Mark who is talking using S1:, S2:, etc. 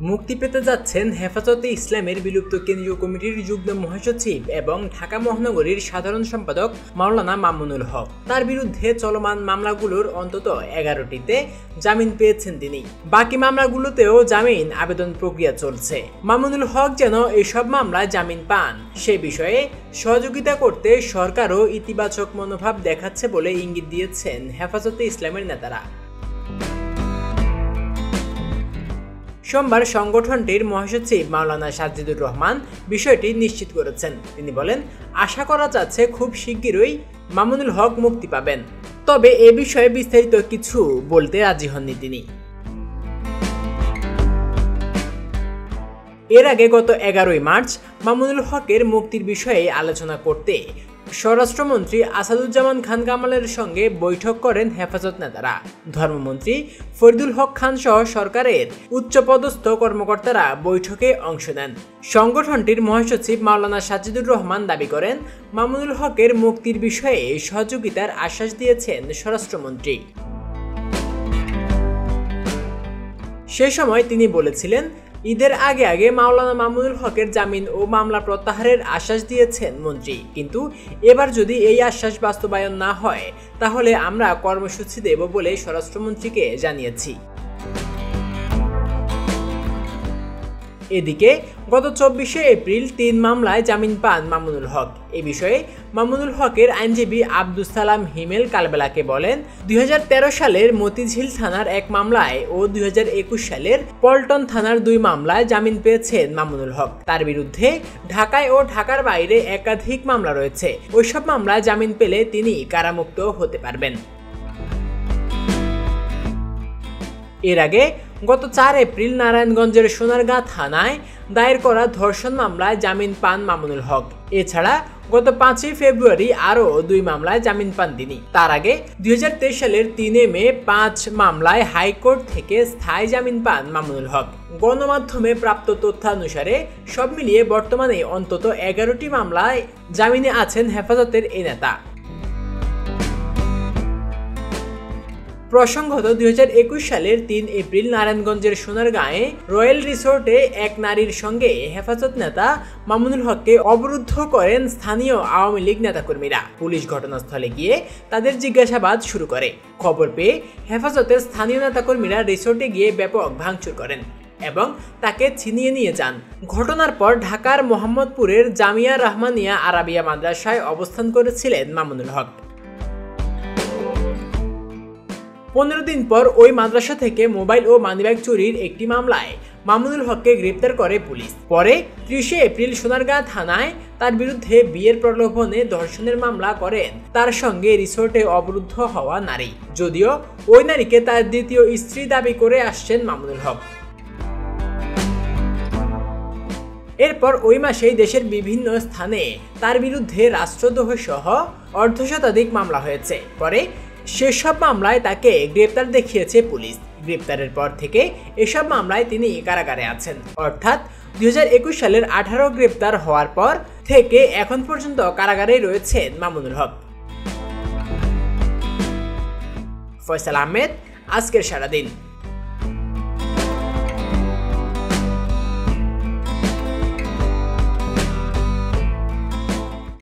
S1: মুক্তি পেতে যাচ্ছেন হেফাজতে ইসলামের বিলুপ্ত কেন্দ্রীয় কমিটির যুগ্ম মহাসচিব এবং ঢাকা মহানগরীর সাধারণ সম্পাদক মাওলানা মামুনুল হক। তার বিরুদ্ধে চলমান মামলাগুলোর অন্তত 11টিতে জামিন পেয়েছেন তিনি। বাকি মামলাগুলোতেও জামিন আবেদন প্রক্রিয়া চলছে। মামুনুল হক যেন এসব মামলায় জামিন পান সে বিষয়ে সহযোগিতা করতে সরকারও ইতিবাচক মনোভাব দেখাচ্ছে বলে ইঙ্গিত দিয়েছেন হেফাজতে ইসলামের নেতারা। সোমবার সংগঠনটির মহাসচিব মাওলানা সাজ্জিদুর রহমান বিষয়টি নিশ্চিত করেছেন। তিনি বলেন, আশা করা যাচ্ছে খুব শিগগিরই মামুনুল হক মুক্তি পাবেন। তবে এ বিষয়ে বিস্তারিত কিছু বলতে রাজি হননি তিনি। এর আগে গত 11ই মার্চ মামুনুল হকের মুক্তির বিষয়ে আলোচনা করতে স্বরাষ্ট্রমন্ত্রী আসাদুজ্জামান খান কামালের সঙ্গে বৈঠক করেন হেফাজত নেতারা। ধর্মমন্ত্রী ফরিদুল হক খান সহ সরকারের উচ্চপদস্থ কর্মকর্তারা বৈঠকে অংশ নেন। সংগঠনটির মহাসচিব মাওলানা সাজ্জিদুর রহমান দাবি করেন, মামুনুল হকের মুক্তির বিষয়ে সহযোগিতার আশ্বাস দিয়েছেন স্বরাষ্ট্রমন্ত্রী। সে সময় তিনি বলেছিলেন, ঈদের আগে আগে মাওলানা মামুনুল হকের জামিন ও মামলা প্রত্যাহারের আশ্বাস দিয়েছেন মন্ত্রী, কিন্তু এবার যদি এই আশ্বাস বাস্তবায়ন না হয় তাহলে আমরা কর্মসূচি দেব বলে স্বরাষ্ট্রমন্ত্রীকে জানিয়েছি। এদিকে গত 24শে এপ্রিল 3 মামলায় জামিন পান মামুনুল হক। এ বিষয়ে মামুনুল হকের আইনজীবী আব্দুস সালাম হিমেল কালবেলাকে বলেন, 2013 সালের মতিঝিল থানার এক মামলায় ও 2021 সালের পল্টন থানার 2 মামলায় জামিন পেয়েছেন মামুনুল হক। তার বিরুদ্ধে ঢাকায় ও ঢাকার বাইরে একাধিক মামলা রয়েছে। ওইসব মামলায় জামিন পেলে তিনি কারামুক্ত হতে পারবেন। এর আগে গত 4 এপ্রিল নারায়ণগঞ্জের সোনারগাঁ থানায় দায়ের করা ধর্ষণ মামলায় জামিন পান মামুনুল হক। এছাড়া গত 5ই ফেব্রুয়ারি আরও 2 মামলায় জামিন পান তিনি। তার আগে 2023 সালের 3 মে 5 মামলায় হাইকোর্ট থেকে স্থায়ী জামিন পান মামুনুল হক। গণমাধ্যমে প্রাপ্ত তথ্যানুসারে সব মিলিয়ে বর্তমানে অন্তত 11টি মামলায় জামিনে আছেন হেফাজতের এই নেতা। প্রসঙ্গত 2021 সালের 3 এপ্রিল নারায়ণগঞ্জের সোনারগাঁয়ে রয়্যাল রিসোর্টে এক নারীর সঙ্গে হেফাজত নেতা মামুনুল হককে অবরুদ্ধ করেন স্থানীয় আওয়ামী লীগ নেতাকর্মীরা। পুলিশ ঘটনাস্থলে গিয়ে তাদের জিজ্ঞাসাবাদ শুরু করে। খবর পেয়ে হেফাজতের স্থানীয় নেতাকর্মীরা রিসোর্টে গিয়ে ব্যাপক ভাঙচুর করেন এবং তাকে ছিনিয়ে নিয়ে যান। ঘটনার পর ঢাকার মোহাম্মদপুরের জামিয়া রহমানিয়া আরাবিয়া মাদ্রাসায় অবস্থান করেছিলেন মামুনুল হক। 15 দিন পর ওই মাদ্রাসা থেকে মোবাইল ও মানিব্যাগ চুরির একটি মামলায় মামুনুল হককে গ্রেপ্তার করে পুলিশ। পরে 30শে এপ্রিল সোনারগাঁ থানায় তার বিরুদ্ধে বিয়ের প্রলোভনে ধর্ষণের মামলা করেন তার সঙ্গে রিসোর্টে অবরুদ্ধ হওয়া নারী। যদিও ওই নারীকে তার দ্বিতীয় স্ত্রী দাবি করে আসছেন মামুনুল হক। এরপর ওই মাসেই দেশের বিভিন্ন স্থানে তার বিরুদ্ধে রাষ্ট্রদ্রোহ সহ অর্ধশতাধিক মামলা হয়েছে। পরে সেসব মামলায় তাকে গ্রেপ্তার দেখিয়েছে পুলিশ। গ্রেপ্তারের পর থেকে এসব মামলায় তিনি কারাগারে আছেন। অর্থাৎ 2021 সালের 18 গ্রেপ্তার হওয়ার পর থেকে এখন পর্যন্ত কারাগারে রয়েছেন মামুনুল হক। ফয়সাল আহমেদ, আজকের সারাদিন।